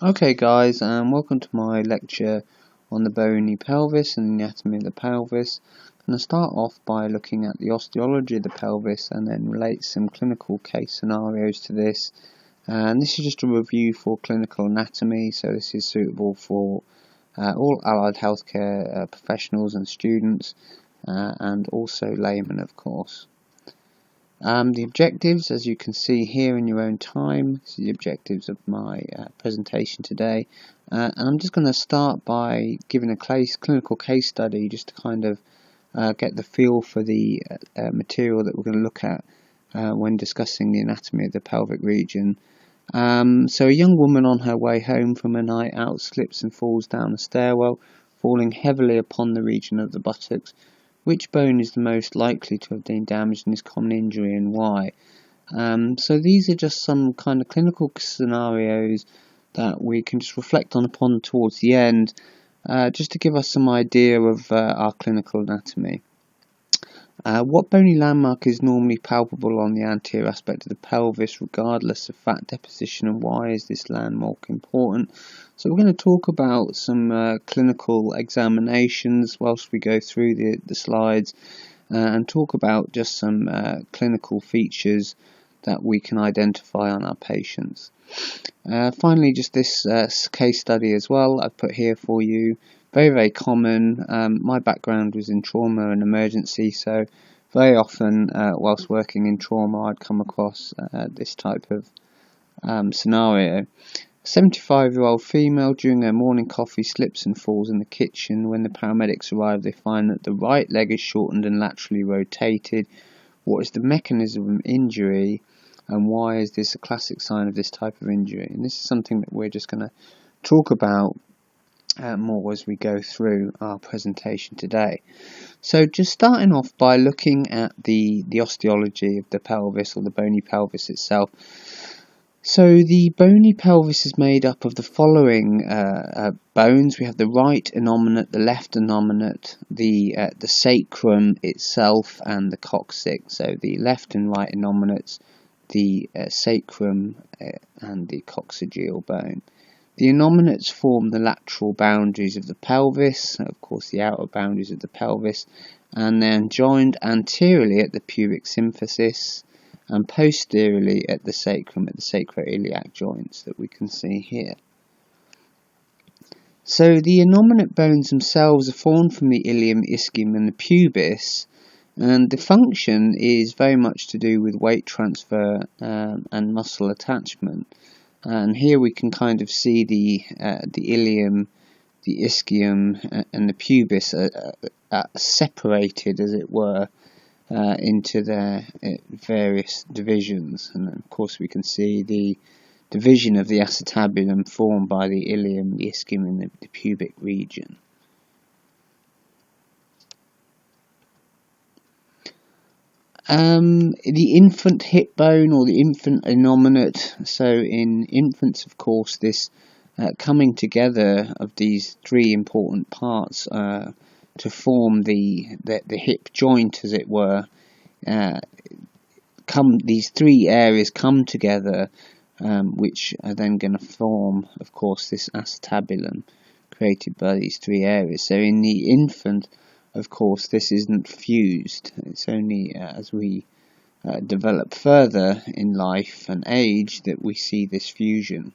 Okay guys, welcome to my lecture on the bony pelvis and the anatomy of the pelvis. I'm going to start off by looking at the osteology of the pelvis and then relate some clinical case scenarios to this. And this is just a review for clinical anatomy, so this is suitable for all allied healthcare professionals and students, and also laymen, of course. The objectives, as you can see here in your own time, this is the objectives of my presentation today, and I'm just going to start by giving a clinical case study just to kind of get the feel for the material that we're going to look at when discussing the anatomy of the pelvic region. So a young woman on her way home from a night out slips and falls down a stairwell, falling heavily upon the region of the buttocks. Which bone is the most likely to have been damaged in this common injury, and why? So these are just some kind of clinical scenarios that we can just reflect upon towards the end, just to give us some idea of our clinical anatomy. What bony landmark is normally palpable on the anterior aspect of the pelvis regardless of fat deposition, and why is this landmark important? So we're going to talk about some clinical examinations whilst we go through the slides, and talk about just some clinical features that we can identify on our patients. Finally, just this case study as well I've put here for you. Very common. My background was in trauma and emergency, so very often whilst working in trauma I'd come across this type of scenario. 75-year-old female during her morning coffee slips and falls in the kitchen. When the paramedics arrive, they find that the right leg is shortened and laterally rotated. What is the mechanism of injury, and why is this a classic sign of this type of injury? And this is something that we're just going to talk about more as we go through our presentation today. So just starting off by looking at the osteology of the pelvis, or the bony pelvis itself. So the bony pelvis is made up of the following bones. We have the right innominate, the left innominate, the sacrum itself, and the coccyx. So the left and right innominates, the sacrum and the coccygeal bone. The innominates form the lateral boundaries of the pelvis, of course the outer boundaries of the pelvis, and then joined anteriorly at the pubic symphysis and posteriorly at the sacrum, at the sacroiliac joints that we can see here. So the innominate bones themselves are formed from the ilium, ischium and the pubis, and the function is very much to do with weight transfer and muscle attachment. And here we can kind of see the ilium, the ischium and the pubis are separated, as it were, into their various divisions. And of course we can see the division of the acetabulum formed by the ilium, the ischium and the pubic region. The infant hip bone, or the infant innominate. So in infants, of course, this coming together of these three important parts to form the hip joint, as it were, these three areas come together, which are then going to form, of course, this acetabulum created by these three areas. So in the infant, of course, this isn't fused. It's only as we develop further in life and age that we see this fusion.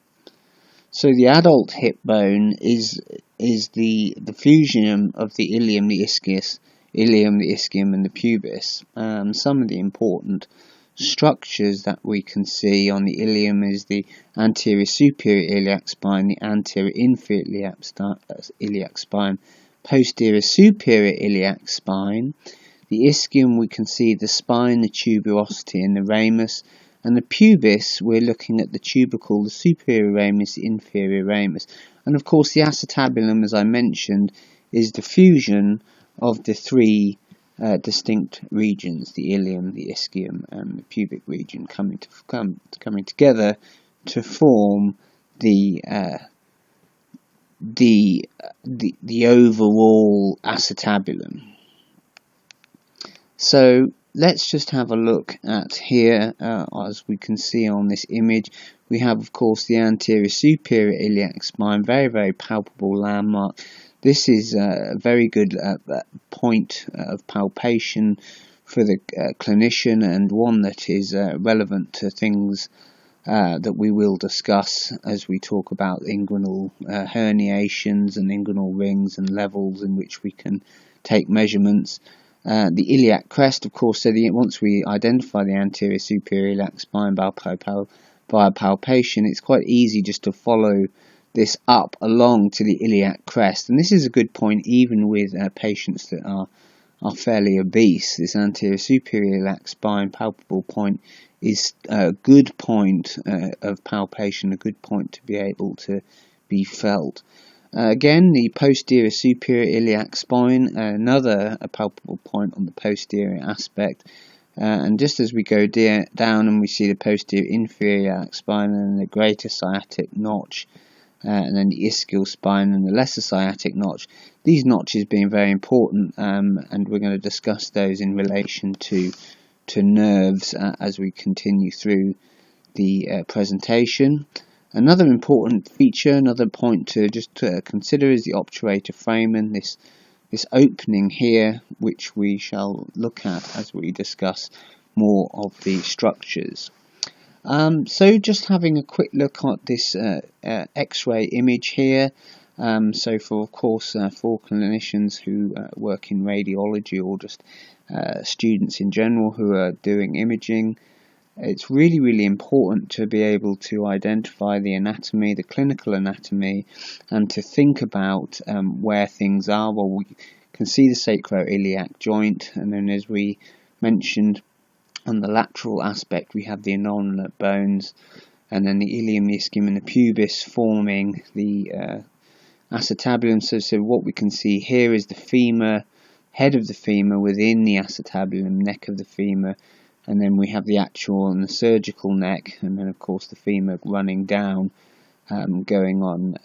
So the adult hip bone is the fusion of the ilium, the ischium and the pubis. Some of the important structures that we can see on the ilium is the anterior superior iliac spine, the anterior inferior iliac spine, posterior superior iliac spine. The ischium, we can see the spine, the tuberosity and the ramus, and the pubis, we're looking at the tubercle, the superior ramus, the inferior ramus. And of course the acetabulum, as I mentioned, is the fusion of the three distinct regions, the ilium, the ischium and the pubic region coming together to form the overall acetabulum. So let's just have a look at here. As we can see on this image, we have of course the anterior superior iliac spine, very palpable landmark. This is a very good point of palpation for the clinician, and one that is relevant to things that we will discuss as we talk about inguinal herniations and inguinal rings and levels in which we can take measurements. The iliac crest, of course, so once we identify the anterior superior iliac spine via palpation, it's quite easy just to follow this up along to the iliac crest, and this is a good point even with patients that are fairly obese. This anterior superior iliac spine palpable point is a good point of palpation, a good point to be able to be felt. Again, the posterior superior iliac spine, another palpable point on the posterior aspect. And just as we go down and we see the posterior inferior iliac spine and the greater sciatic notch, and then the ischial spine and the lesser sciatic notch, these notches being very important, and we're going to discuss those in relation to nerves as we continue through the presentation. Another important feature, another point to just consider, is the obturator foramen, this opening here, which we shall look at as we discuss more of the structures. So just having a quick look at this X-ray image here. So for clinicians who work in radiology, or just students in general who are doing imaging, it's really important to be able to identify the anatomy, the clinical anatomy, and to think about where things are. Well, we can see the sacroiliac joint, and then as we mentioned on the lateral aspect, we have the innominate bones, and then the ilium, the ischium, and the pubis forming the acetabulum. So what we can see here is the femur, head of the femur within the acetabulum, neck of the femur, and then we have the actual and the surgical neck, and then of course the femur running down, going on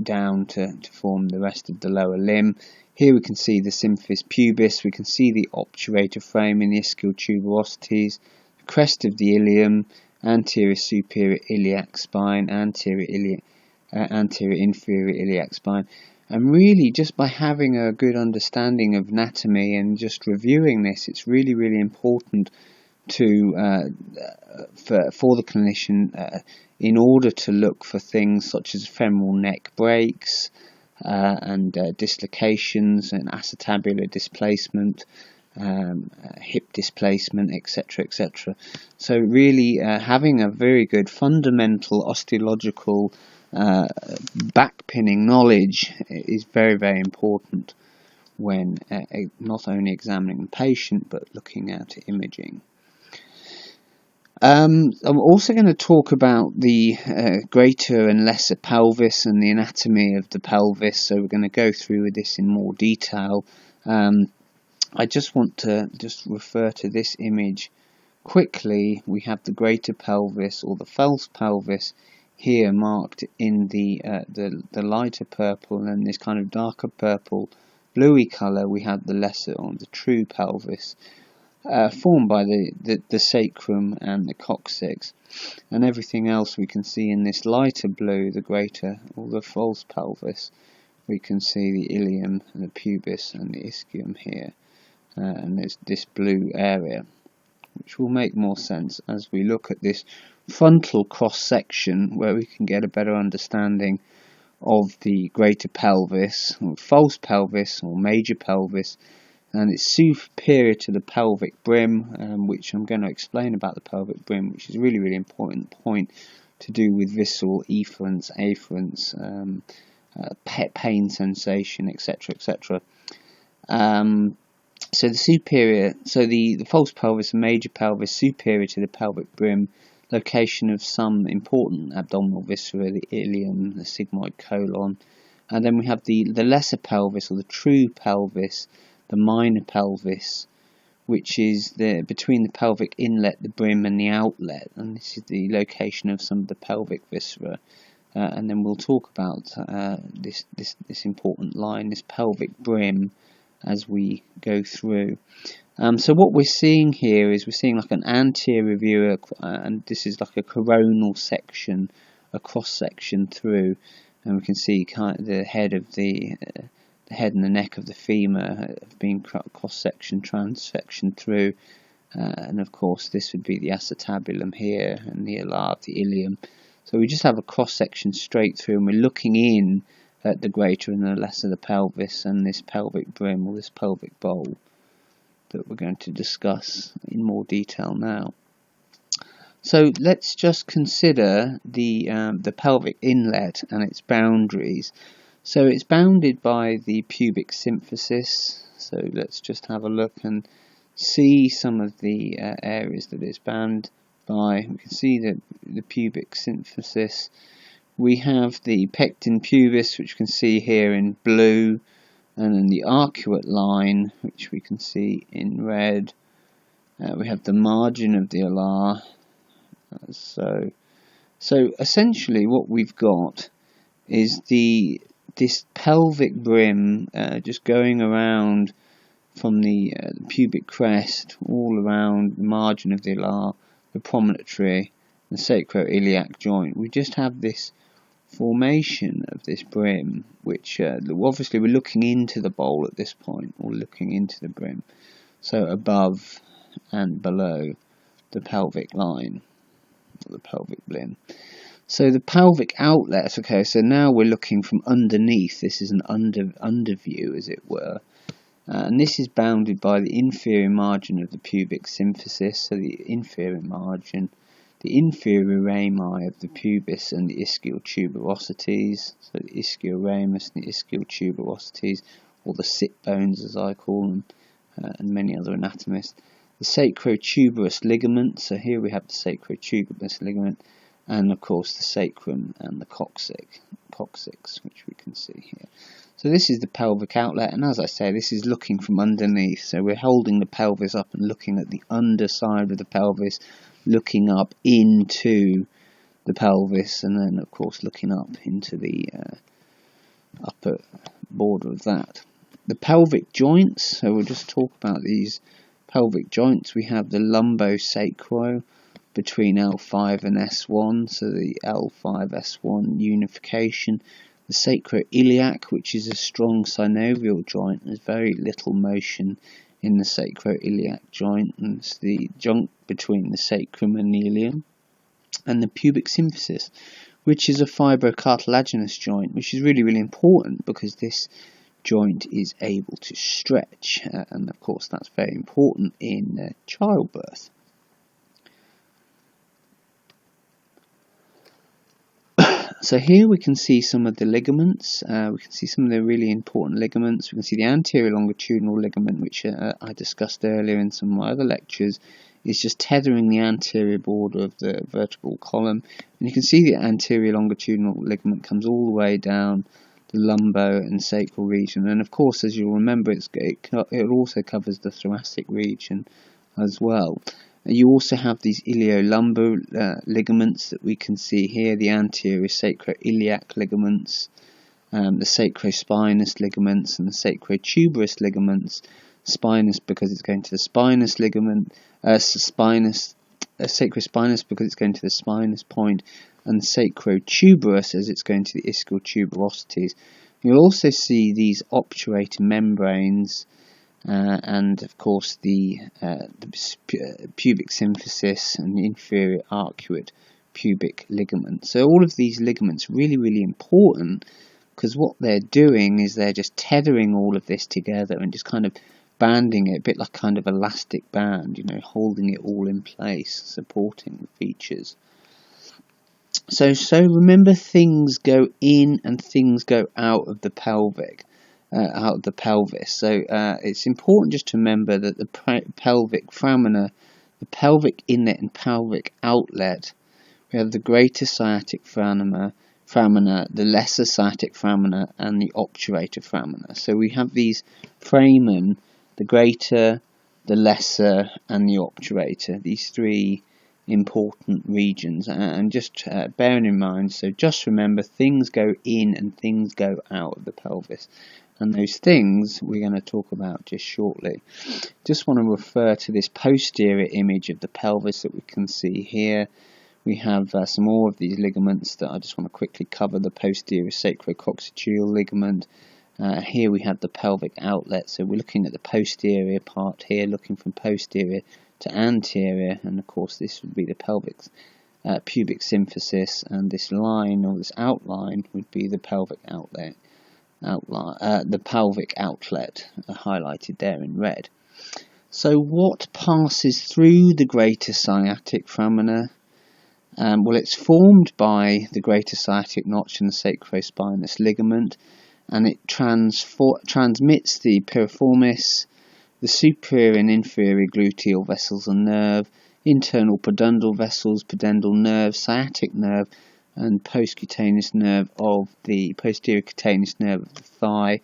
down to form the rest of the lower limb. Here we can see the symphysis pubis, we can see the obturator foramen, the ischial tuberosities, the crest of the ilium, anterior superior iliac spine, anterior inferior iliac spine. And really, just by having a good understanding of anatomy and just reviewing this, it's really important to for the clinician in order to look for things such as femoral neck breaks and dislocations and acetabular displacement, hip displacement, etc. So really having a very good fundamental osteological backpinning knowledge is very important when not only examining the patient but looking at imaging. I'm also going to talk about the greater and lesser pelvis and the anatomy of the pelvis, so we're going to go through this in more detail. I just want to refer to this image quickly. We have the greater pelvis, or the false pelvis, here marked in the lighter purple, and this kind of darker purple bluey colour we have the lesser, or the true pelvis, formed by the sacrum and the coccyx, and everything else we can see in this lighter blue, the greater or the false pelvis. We can see the ilium and the pubis and the ischium here, and there's this blue area, which will make more sense as we look at this frontal cross section, where we can get a better understanding of the greater pelvis, or false pelvis, or major pelvis, and it's superior to the pelvic brim, which I'm going to explain about the pelvic brim, which is a really important point to do with visceral efferents, afferents, pain sensation, etc. So the false pelvis and major pelvis superior to the pelvic brim, location of some important abdominal viscera, the ilium, the sigmoid colon, and then we have the lesser pelvis, or the true pelvis, the minor pelvis, which is between the pelvic inlet, the brim, and the outlet, and this is the location of some of the pelvic viscera. And then we'll talk about this important line, this pelvic brim, as we go through. So what we're seeing here is we're seeing like an anterior view, and this is like a coronal section, a cross section through, and we can see kind of the head and the neck of the femur have been cross section, transection through, and of course this would be the acetabulum here and the alar of the ilium. So we just have a cross section straight through, and we're looking in at the greater and the lesser of the pelvis and this pelvic brim or this pelvic bowl that we're going to discuss in more detail now. So let's just consider the pelvic inlet and its boundaries. So it's bounded by the pubic symphysis. So let's just have a look and see some of the areas that it's bound by. We can see the pubic symphysis. We have the pecten pubis, which you can see here in blue, and then the arcuate line, which we can see in red. We have the margin of the alar. So essentially what we've got is this pelvic brim just going around from the pubic crest all around the margin of the alar, the promontory, the sacroiliac joint. We just have this formation of this brim, which obviously we're looking into the bowl at this point, or looking into the brim, so above and below the pelvic line, or the pelvic brim. So the pelvic outlet, okay, so now we're looking from underneath. This is an underview, as it were, and this is bounded by the inferior margin of the pubic symphysis, so the inferior margin, the inferior rami of the pubis and the ischial tuberosities, so the ischioramus and the ischial tuberosities, or the sit bones as I call them, and many other anatomists. The sacrotuberous ligament, so here we have the sacrotuberous ligament, and of course the sacrum and the coccyx, which we can see here. So this is the pelvic outlet, and as I say, this is looking from underneath, so we're holding the pelvis up and looking at the underside of the pelvis, looking up into the pelvis, and then of course looking up into the upper border of that. The pelvic joints, so we'll just talk about these pelvic joints. We have the lumbosacro between L5 and S1, so the L5-S1 unification. The sacroiliac, which is a strong synovial joint, there's very little motion in the sacroiliac joint, and it's the junk between the sacrum and the ilium. And the pubic symphysis, which is a fibrocartilaginous joint, which is really, really important because this joint is able to stretch, and of course that's very important in childbirth. So here we can see some of the ligaments. We can see some of the really important ligaments. We can see the anterior longitudinal ligament, which I discussed earlier in some of my other lectures, is just tethering the anterior border of the vertebral column. And you can see the anterior longitudinal ligament comes all the way down the lumbo and sacral region. And of course, as you'll remember, it also covers the thoracic region as well. You also have these iliolumbar ligaments that we can see here, the anterior sacroiliac ligaments, the sacrospinous ligaments, and the sacrotuberous ligaments. Spinous because it's going to the spinous ligament, sacrospinous because it's going to the spinous point, and sacrotuberous as it's going to the ischial tuberosities. You'll also see these obturator membranes, and of course the pubic symphysis and the inferior arcuate pubic ligament. So all of these ligaments are really, really important because what they're doing is they're just tethering all of this together and just kind of banding it, a bit like kind of elastic band, you know, holding it all in place, supporting the features. So remember, things go in and things go out of the pelvic. Out of the pelvis. So it's important just to remember that the pelvic framina, the pelvic inlet and pelvic outlet, we have the greater sciatic framina, the lesser sciatic framina, and the obturator framina. So we have these framen, the greater, the lesser, and the obturator, these three important regions, and just bearing in mind, so just remember, things go in and things go out of the pelvis. And those things we're going to talk about just shortly. Just want to refer to this posterior image of the pelvis that we can see here. We have some more of these ligaments that I just want to quickly cover. The posterior sacrococcygeal ligament. Here we have the pelvic outlet, so we're looking at the posterior part here, looking from posterior to anterior, and of course this would be the pelvic pubic symphysis, and this line or this outline would be the pelvic outlet. The pelvic outlet highlighted there in red. So what passes through the greater sciatic foramina? Well, it's formed by the greater sciatic notch and the sacrospinous ligament, and it transmits the piriformis, the superior and inferior gluteal vessels and nerve, internal pudendal vessels, pudendal nerve, sciatic nerve, and postcutaneous nerve of the posterior cutaneous nerve of the thigh.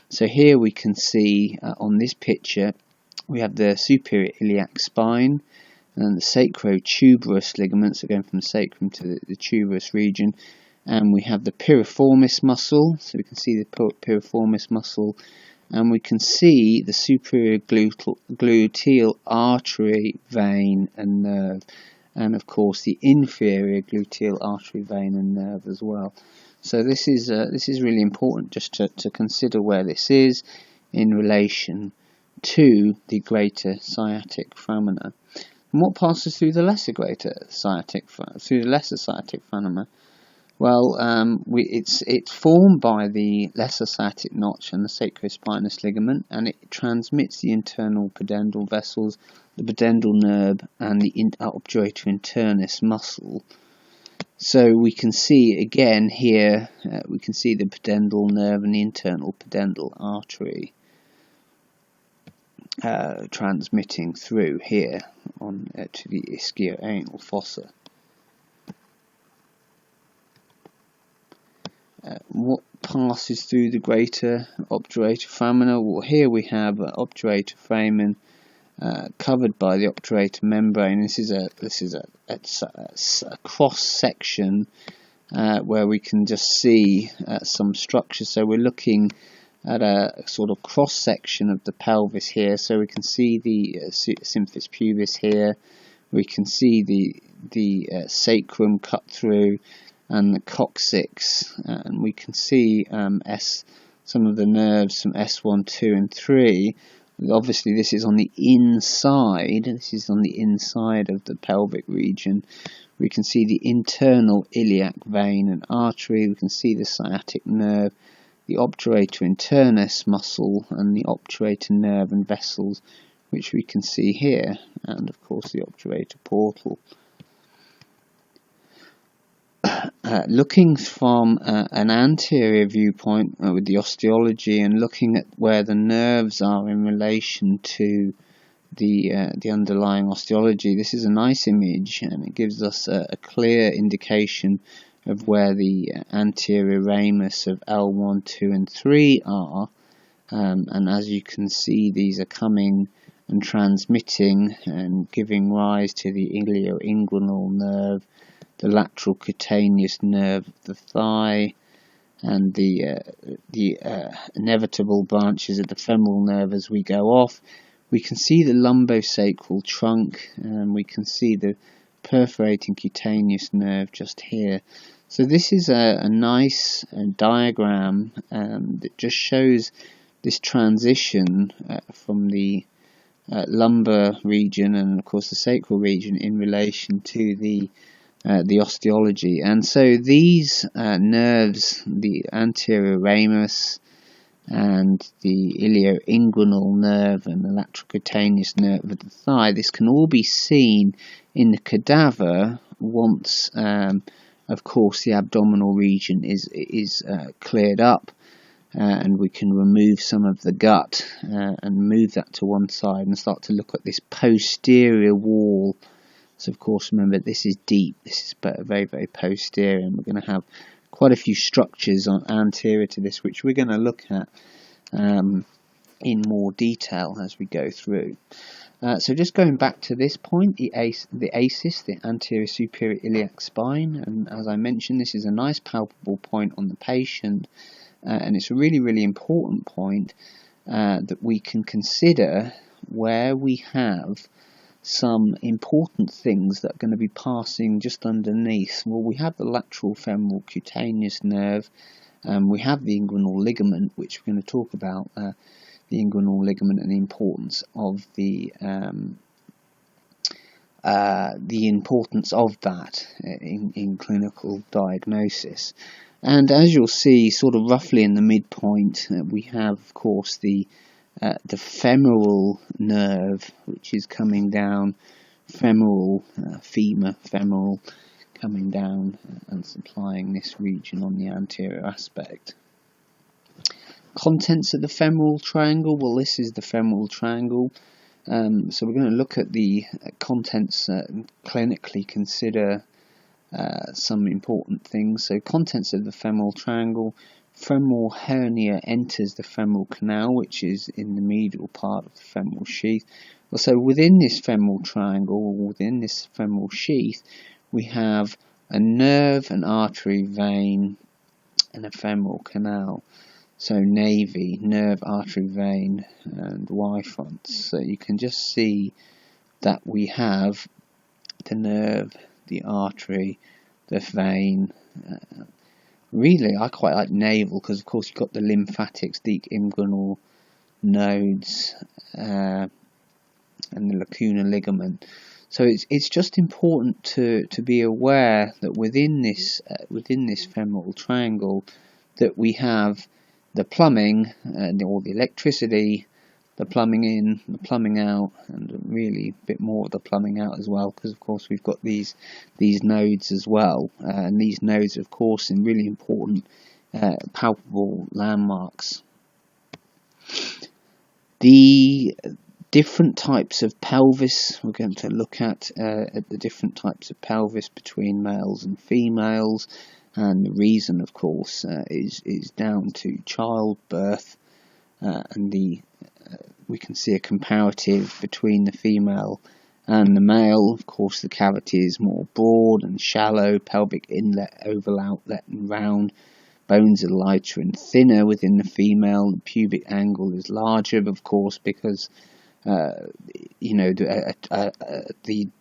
So here we can see on this picture we have the superior iliac spine and the sacrotuberous ligaments, so going from the sacrum to the tuberous region, and we have the piriformis muscle, so we can see the piriformis muscle, and we can see the superior gluteal artery, vein and nerve, and of course the inferior gluteal artery, vein and nerve as well. So this is really important just to consider where this is in relation to the greater sciatic foramina. And what passes through the lesser sciatic foramina? Well, it's formed by the lesser sciatic notch and the sacrospinous ligament, and it transmits the internal pudendal vessels, the pudendal nerve, and the obturator internis muscle. So we can see again here, we can see the pudendal nerve and the internal pudendal artery transmitting through here on to the ischioanal fossa. What passes through the greater obturator foramina? Well, here we have obturator foramen covered by the obturator membrane. This is a cross section where we can just see some structure. So we're looking at a sort of cross section of the pelvis here. So we can see the symphysis pubis here. We can see the sacrum cut through, and the coccyx, and we can see some of the nerves from S1, 2 and 3. Obviously this is on the inside, of the pelvic region. We can see the internal iliac vein and artery, we can see the sciatic nerve, the obturator internis muscle, and the obturator nerve and vessels, which we can see here, and of course the obturator portal. Looking from an anterior viewpoint with the osteology and looking at where the nerves are in relation to the underlying osteology, this is a nice image, and it gives us a clear indication of where the anterior ramus of L1, 2 and 3 are, and as you can see, these are coming and transmitting and giving rise to the ilioinguinal nerve, the lateral cutaneous nerve of the thigh, and the inevitable branches of the femoral nerve as we go off. We can see the lumbosacral trunk, and we can see the perforating cutaneous nerve just here. So this is a nice diagram that just shows this transition from the lumbar region and of course the sacral region in relation to the osteology. And so these nerves, the anterior ramus and the ilioinguinal nerve and the lateral cutaneous nerve of the thigh, this can all be seen in the cadaver once of course the abdominal region is cleared up, and we can remove some of the gut and move that to one side and start to look at this posterior wall. So of course remember, this is deep, this is very, very posterior, and we're going to have quite a few structures on anterior to this which we're going to look at in more detail as we go through. So just going back to this point, the ASIS, the anterior superior iliac spine, and as I mentioned, this is a nice palpable point on the patient, and it's a really important point that we can consider where we have some important things that are going to be passing just underneath. Well, we have the lateral femoral cutaneous nerve, we have the inguinal ligament, which we're going to talk about, the inguinal ligament and the importance of that in clinical diagnosis. And as you'll see, sort of roughly in the midpoint, we have, of course, the femoral nerve, which is coming down, femoral, femoral, coming down and supplying this region on the anterior aspect. Contents of the femoral triangle, well, this is the femoral triangle. So we're going to look at the contents and clinically consider some important things. So contents of the femoral triangle: femoral hernia enters the femoral canal, which is in the medial part of the femoral sheath. So within this femoral triangle, within this femoral sheath, we have a nerve, an artery, vein, and a femoral canal. So navy, nerve, artery, vein, and Y fronts. So you can just see that we have the nerve, the artery, the vein. Really, I quite like navel because, of course, you've got the lymphatics, deep inguinal nodes, and the lacunar ligament. So it's just important to be aware that within this femoral triangle, that we have the plumbing or the electricity, the plumbing in, the plumbing out, and really a bit more of the plumbing out as well, because of course we've got these nodes as well, and these nodes, of course, in really important palpable landmarks. The different types of pelvis, we're going to look at the different types of pelvis between males and females, and the reason, of course, is down to childbirth, and we can see a comparative between the female and the male. Of course, the cavity is more broad and shallow, pelvic inlet, oval outlet, and round. Bones are lighter and thinner within the female. The pubic angle is larger, of course, because the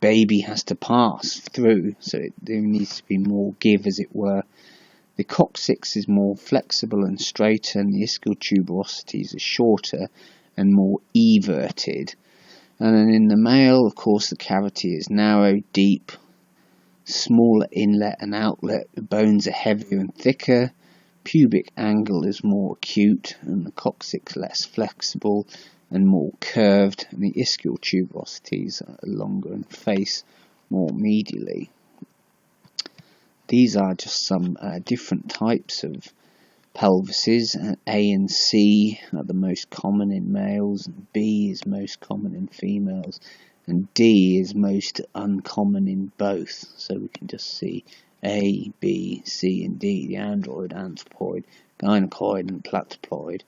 baby has to pass through, so there needs to be more give, as it were. The coccyx is more flexible and straighter, and the ischial tuberosities are shorter and more everted. And then in the male, of course, the cavity is narrow, deep, smaller inlet and outlet. The bones are heavier and thicker. Pubic angle is more acute, and the coccyx less flexible and more curved, and the ischial tuberosities are longer and face more medially. These are just some different types of pelvises. A and C are the most common in males, and B is most common in females, and D is most uncommon in both. So we can just see A, B, C, and D, the android, anthropoid, gynecoid, and platyploid.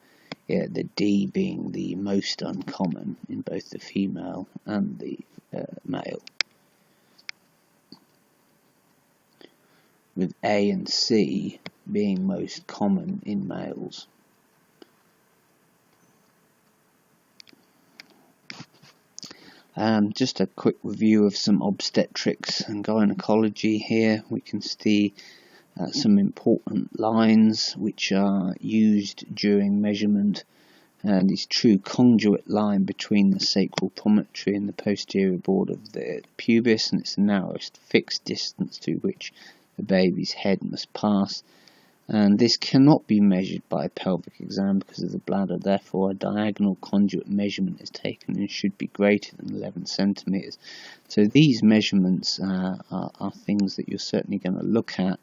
Yeah, the D being the most uncommon in both the female and the male, with A and C being most common in males. Just a quick review of some obstetrics and gynecology here. We can see some important lines which are used during measurement. This true conduit line between the sacral promontory and the posterior border of the pubis, and it's the narrowest fixed distance to which the baby's head must pass. And this cannot be measured by a pelvic exam because of the bladder. Therefore, a diagonal conduit measurement is taken and should be greater than 11 centimeters. So these measurements are things that you're certainly going to look at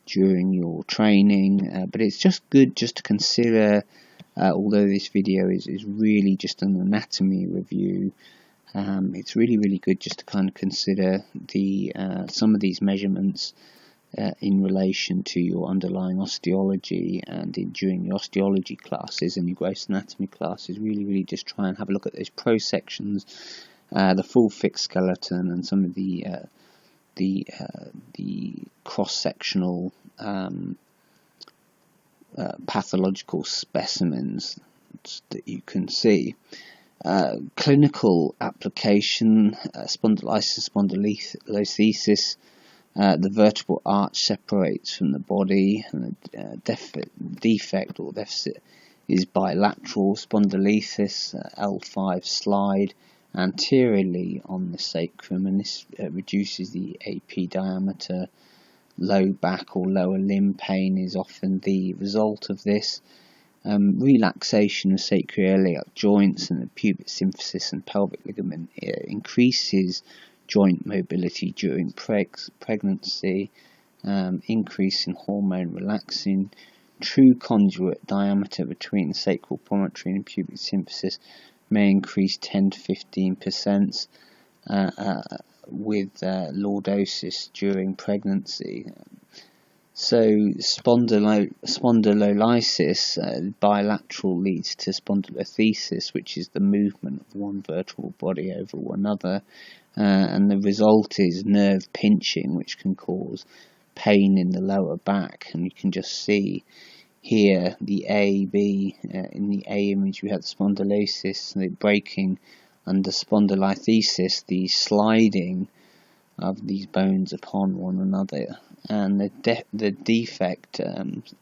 during your training, but it's just good just to consider, although this video is really just an anatomy review, it's really good just to kind of consider the some of these measurements in relation to your underlying osteology, and during your osteology classes and your gross anatomy classes, really just try and have a look at those prosections, the full fixed skeleton, and some of the cross-sectional pathological specimens that you can see. Clinical application, spondylitis, spondylolisthesis. The vertebral arch separates from the body, and the defect or deficit is bilateral spondylolisthesis, L5 slide anteriorly on the sacrum, and this reduces the AP diameter. Low back or lower limb pain is often the result of this. Relaxation of sacroiliac joints and the pubic symphysis and pelvic ligament increases joint mobility during pregnancy, increase in hormone relaxin. True conjugate diameter between the sacral promontory and pubic symphysis may increase 10 to 15% with lordosis during pregnancy. So spondylolysis bilateral leads to spondylolisthesis, which is the movement of one vertebral body over another, and the result is nerve pinching, which can cause pain in the lower back. And you can just see here the AB, in the A image we have the spondylosis, the breaking under spondylolisthesis, the sliding of these bones upon one another, and the defect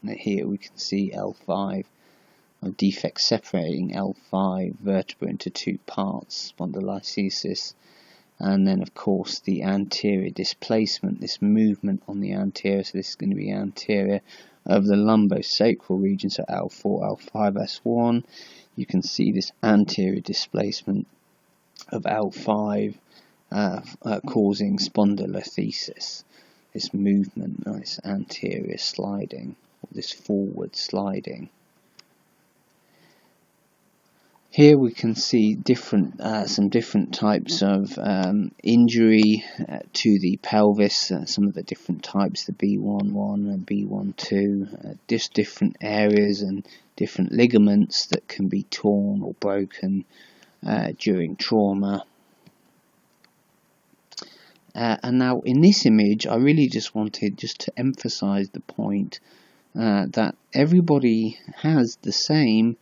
here we can see L5, a defect separating L5 vertebra into two parts, spondylolisthesis, and then of course the anterior displacement, this movement on the anterior, so this is going to be anterior of the lumbosacral region, so L4, L5, S1. You can see this anterior displacement of L5 causing spondylolisthesis, this movement, this anterior sliding, or this forward sliding. Here we can see some different types of injury to the pelvis, some of the different types, the B11 and B12, just different areas and different ligaments that can be torn or broken during trauma. And now in this image I really just wanted to emphasize the point that everybody has the same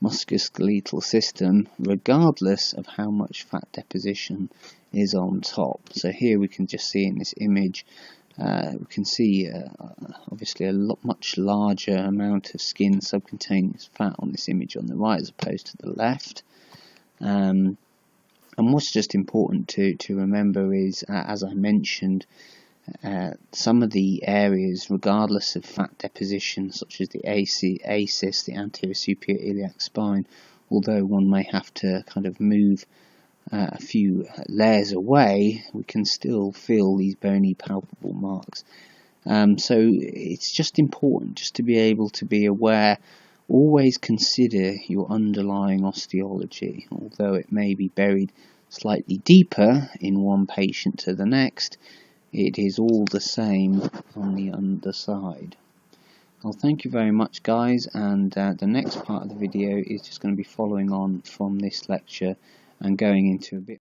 musculoskeletal system regardless of how much fat deposition is on top. So here we can just see in this image, we can see obviously a much larger amount of skin subcutaneous fat on this image on the right as opposed to the left. And what's just important to remember is, as I mentioned, some of the areas, regardless of fat deposition, such as the ASIS, the anterior superior iliac spine, although one may have to kind of move a few layers away, we can still feel these bony palpable marks. So it's just important just to be able to be aware. Always consider your underlying osteology, although it may be buried slightly deeper in one patient to the next, it is all the same on the underside. Well, thank you very much guys, and the next part of the video is just going to be following on from this lecture and going into a bit